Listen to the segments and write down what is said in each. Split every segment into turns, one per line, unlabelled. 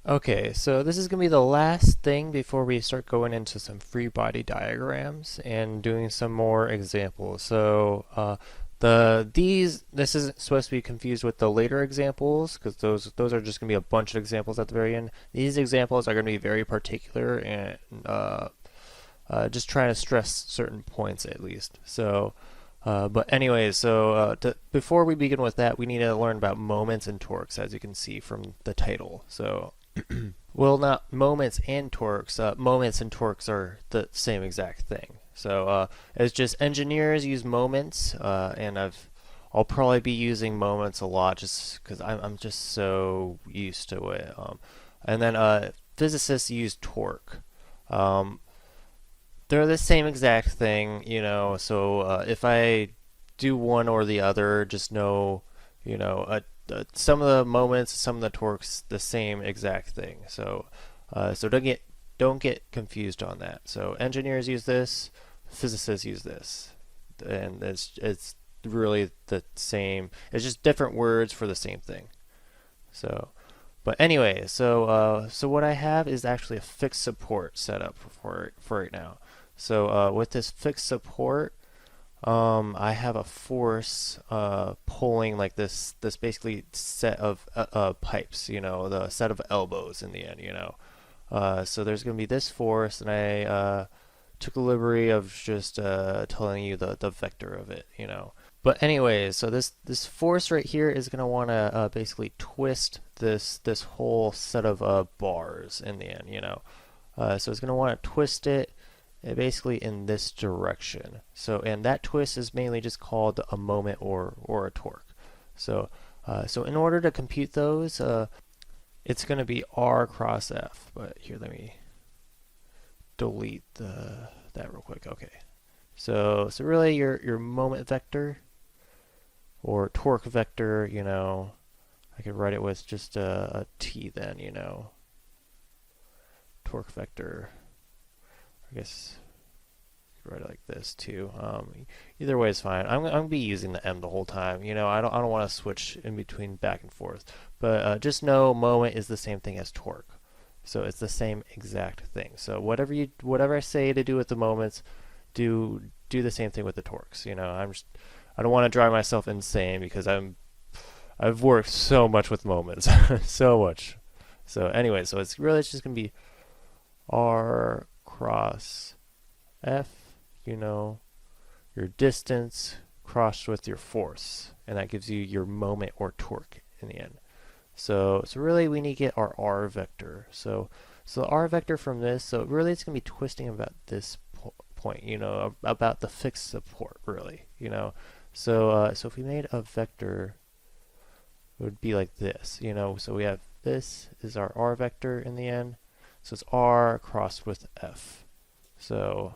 Okay, so this is going to be the last thing before we start going into some free body diagrams and doing some more examples. So this isn't supposed to be confused with the later examples because those are just going to be a bunch of examples at the very end. These examples are going to be very particular and just trying to stress certain points at least. So. But anyways, before we begin with that, we need to learn about moments and torques, as you can see from the title. So well, not moments and torques. Moments and torques are the same exact thing. So it's just engineers use moments, and I'll probably be using moments a lot just because I'm just so used to it. And then physicists use torque. Um, they're the same exact thing, you know. So if I do one or the other, just know, you know, some of the moments, some of the torques, the same exact thing. So don't get confused on that. So engineers use this, physicists use this, and it's really the same. It's just different words for the same thing. So, but anyway, so what I have is actually a fixed support setup for right now. So with this fixed support, I have a force pulling like this basically set of pipes, you know, the set of elbows in the end, you know. So there's going to be this force, and I took a liberty of just telling you the vector of it, you know. But anyways, so this force right here is going to want to basically twist this whole set of bars in the end, you know. So it's going to want to twist it basically in this direction. So and that twist is mainly just called a moment or a torque. So so in order to compute those, it's going to be R cross F. But here, let me delete that real quick. Okay. So really your moment vector or torque vector, you know, I could write it with just a T then, you know. Torque vector. I guess you could write it like this too. Either way is fine. I'm gonna be using the M the whole time. You know, I don't want to switch in between back and forth. But just know moment is the same thing as torque. So it's the same exact thing. So whatever I say to do with the moments, do the same thing with the torques. You know, I don't want to drive myself insane because I've worked so much with moments, so much. So anyway, so it's just gonna be R cross F, you know, your distance crossed with your force, and that gives you your moment or torque in the end. So really we need to get our R vector. So the R vector from this, so really it's going to be twisting about this point, you know, about the fixed support, really, you know. So if we made a vector, it would be like this, you know. So we have this is our R vector in the end. So it's R crossed with F. So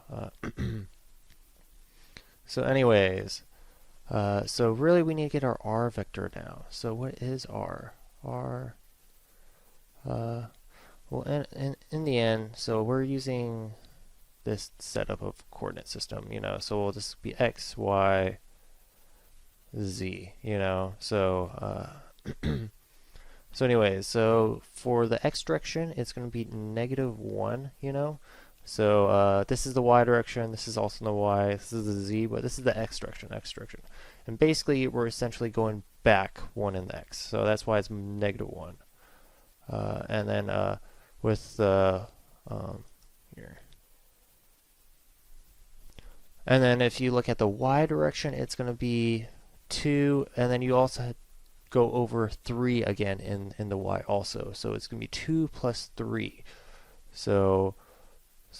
so anyways, so really we need to get our R vector now. So what is R? R, well, in the end, so we're using this setup of coordinate system, you know. So we'll just be X, Y, Z, you know. So so anyways, so for the X direction, it's going to be -1, you know. So this is the Y direction, this is also the Y, this is the Z, but this is the X direction. And basically, we're essentially going back 1 in the X. So that's why it's -1. And then with the, here. And then if you look at the Y direction, it's going to be 2, and then you also go over 3 again in the Y also. So it's going to be 2 plus 3. So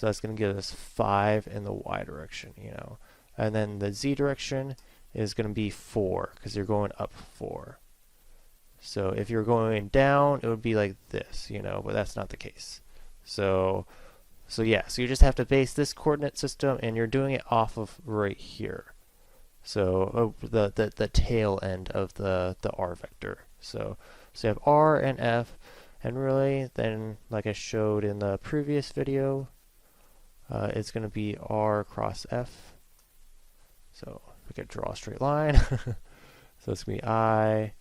that's going to give us 5 in the Y direction, you know. And then the Z direction is going to be 4 because you're going up 4. So if you're going down, it would be like this, you know, but that's not the case. So yeah, so you just have to base this coordinate system, and you're doing it off of right here. So the tail end of the R vector. So you have R and F, and really then, like I showed in the previous video, it's going to be R cross F. So we could draw a straight line. So it's going to be I,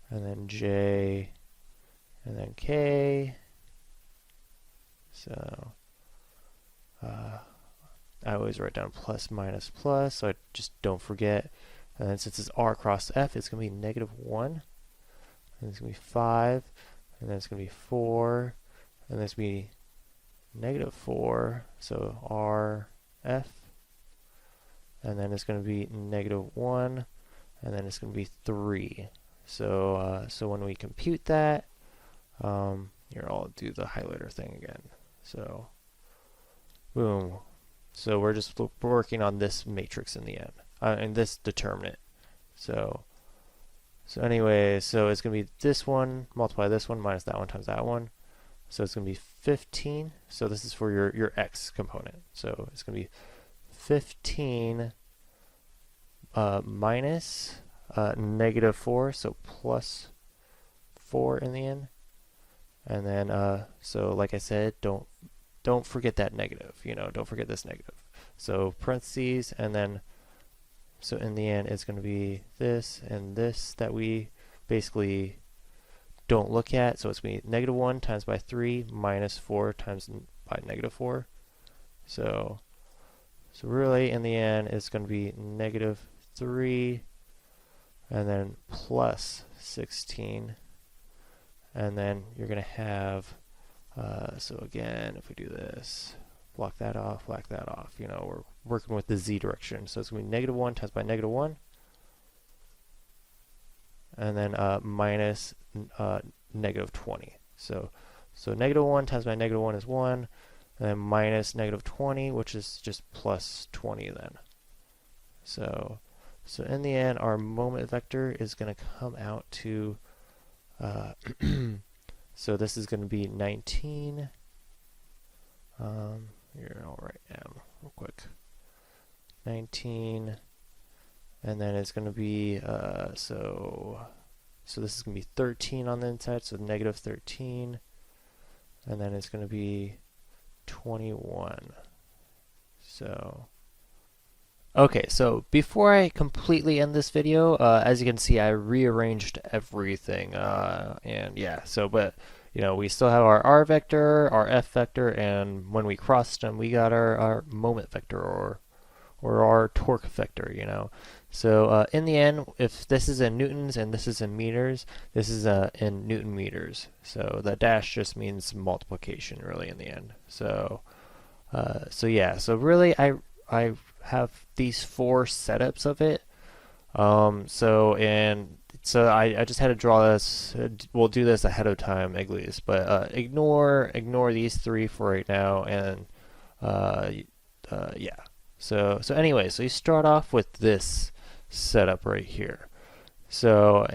and then J, and then k. So I always write down plus minus plus, so I just don't forget. And then since it's r cross f, it's going to be -1, and it's going to be 5, and then it's going to be 4, and then it's going to be -4, so r f, and then it's going to be -1, and then it's going to be 3. So so when we compute that, here I'll do the highlighter thing again. So boom. So we're just working on this matrix in the end, and this determinant. So anyway, so it's going to be this one, multiply this one, minus that one times that one. So it's going to be 15. So this is for your x component. So it's going to be 15 minus -4, so plus 4 in the end. And then, so like I said, don't forget that negative, don't forget this negative. So parentheses, and then, so in the end, it's going to be this and this that we basically don't look at. So it's going to be -1 times by 3 minus 4 times by -4. So really, in the end, it's going to be -3, and then plus 16. And then you're going to have, so again, if we do this, block that off, we're working with the z direction. So it's going to be -1 times by -1, and then minus -20. So -1 times by -1 is 1, and then minus -20, which is just plus 20 then. So in the end, our moment vector is going to come out to, so this is going to be 19. Here, I'll write m real quick. 19, and then it's going to be, so this is going to be 13 on the inside, so -13, and then it's going to be 21. So okay, so before I completely end this video, as you can see, I rearranged everything, and yeah, so, but, we still have our r vector, our f vector, and when we crossed them, we got our moment vector, or our torque vector, So in the end, if this is in newtons and this is in meters, this is in Newton meters. So the dash just means multiplication, really, in the end. So yeah, so really, I have these 4 setups of it. So I just had to draw this. We'll do this ahead of time, at least. But ignore these 3 for right now, and yeah. So anyway, so you start off with this setup right here. So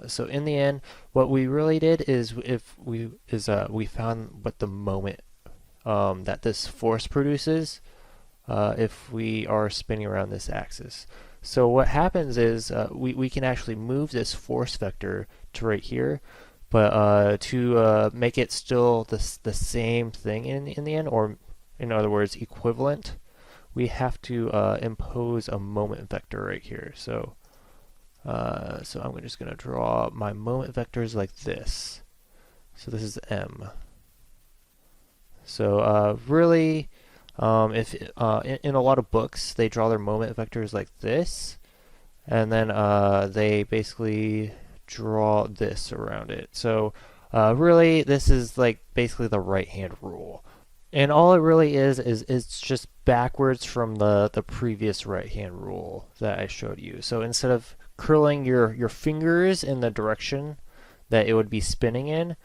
so in the end, what we really did is we found what the moment that this force produces if we are spinning around this axis. So what happens is we can actually move this force vector to right here, but to make it still the same thing in the end, or in other words, equivalent, we have to impose a moment vector right here. So so I'm just going to draw my moment vectors like this. So this is m. So really, if in a lot of books they draw their moment vectors like this, and then they basically draw this around it. So really, this is like basically the right hand rule, and all it really is it's just backwards from the previous right hand rule that I showed you. So instead of curling your fingers in the direction that it would be spinning in,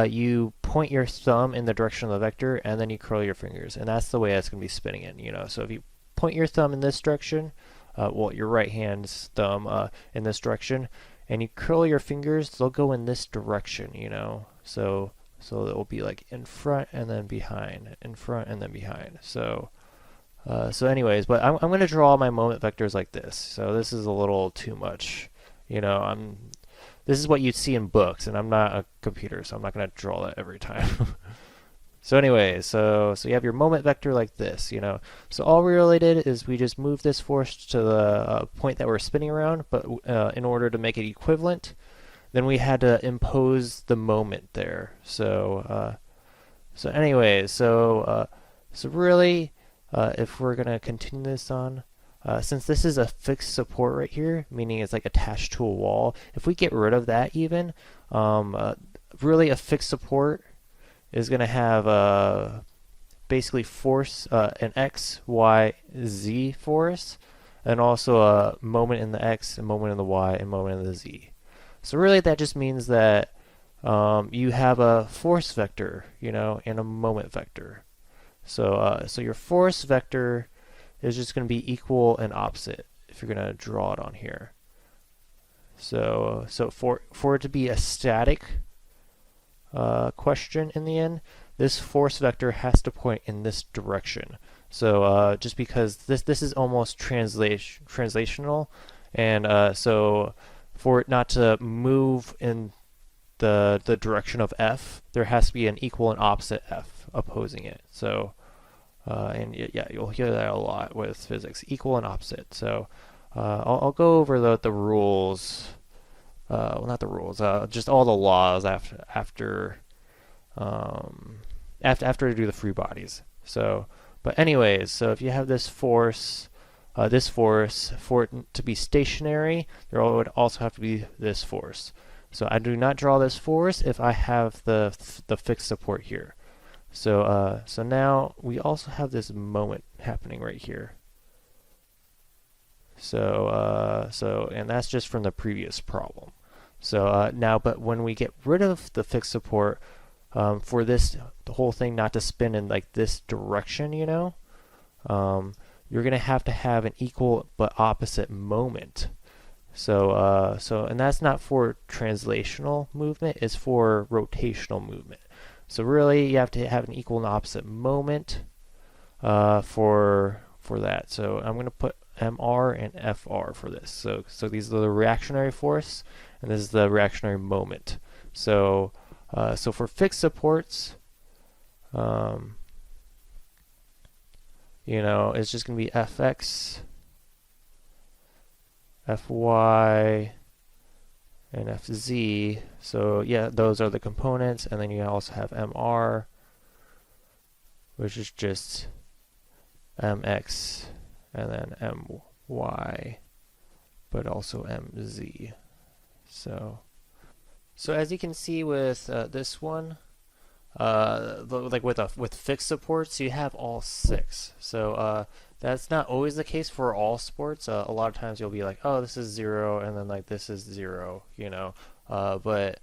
you point your thumb in the direction of the vector, and then you curl your fingers, and that's the way it's going to be spinning in. So if you point your thumb in this direction, well, your right hand's thumb in this direction, and you curl your fingers, they'll go in this direction. So it will be like in front and then behind, in front and then behind. So anyways, but I'm going to draw my moment vectors like this. So this is a little too much. This is what you'd see in books, and I'm not a computer, so I'm not going to draw that every time. So anyway, so you have your moment vector like this, So all we really did is we just moved this force to the point that we're spinning around, but in order to make it equivalent, then we had to impose the moment there. So anyways, so really, if we're gonna continue this on, since this is a fixed support right here, meaning it's like attached to a wall, if we get rid of that even, really a fixed support is gonna have basically force, an x, y, z force, and also a moment in the x, a moment in the y, and moment in the z. So really that just means that you have a force vector, and a moment vector. So your force vector is just going to be equal and opposite if you're going to draw it on here. So for it to be a static question in the end, this force vector has to point in this direction. So just because this is almost translational, and so for it not to move in the direction of f, there has to be an equal and opposite f opposing it. So and yeah, you'll hear that a lot with physics, equal and opposite. So I'll go over the rules. Well, not the rules, just all the laws after I do the free bodies. So, but anyways, so if you have this force, for it to be stationary, there would also have to be this force. So I do not draw this force if I have the fixed support here. So now we also have this moment happening right here. So and that's just from the previous problem. So now, but when we get rid of the fixed support, for the whole thing not to spin in like this direction, you're going to have an equal but opposite moment. So and that's not for translational movement, it's for rotational movement. So really you have to have an equal and opposite moment for that. So I'm going to put MR and FR for this. So these are the reactionary force, and this is the reactionary moment. So for fixed supports, it's just going to be Fx, Fy, and Fz. So yeah, those are the components, and then you also have Mr, which is just Mx, and then My, but also Mz. So as you can see with this one, like with fixed supports, you have all 6. So that's not always the case for all sports. A lot of times you'll be like, oh, this is 0, and then like this is 0, but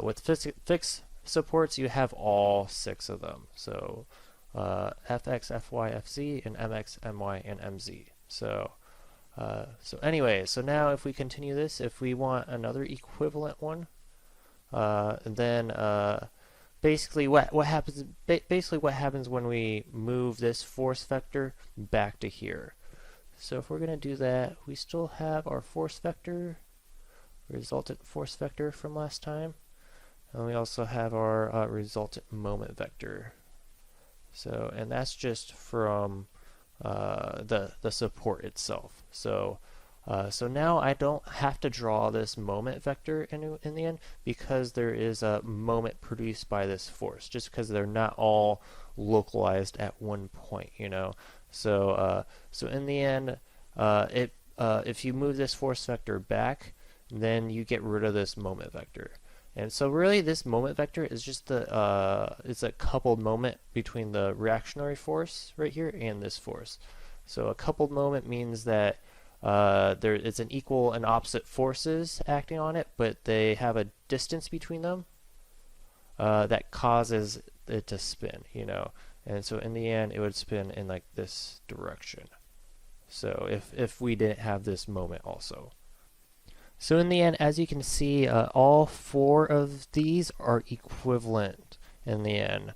with fixed supports, you have all 6 of them. So Fx, Fy, Fz, and Mx, My, and Mz. So anyway, so now if we continue this, if we want another equivalent one, then basically what happens when we move this force vector back to here. So if we're going to do that, we still have our force vector, resultant force vector from last time, and we also have our resultant moment vector. So, and that's just from the support itself. So now I don't have to draw this moment vector in the end, because there is a moment produced by this force, just because they're not all localized at one point, So in the end, if you move this force vector back, then you get rid of this moment vector. And so really this moment vector is just it's a coupled moment between the reactionary force right here and this force. So a coupled moment means that it's an equal and opposite forces acting on it, but they have a distance between them that causes it to spin, And so in the end, it would spin in like this direction. So if we didn't have this moment also. So in the end, as you can see, all 4 of these are equivalent in the end.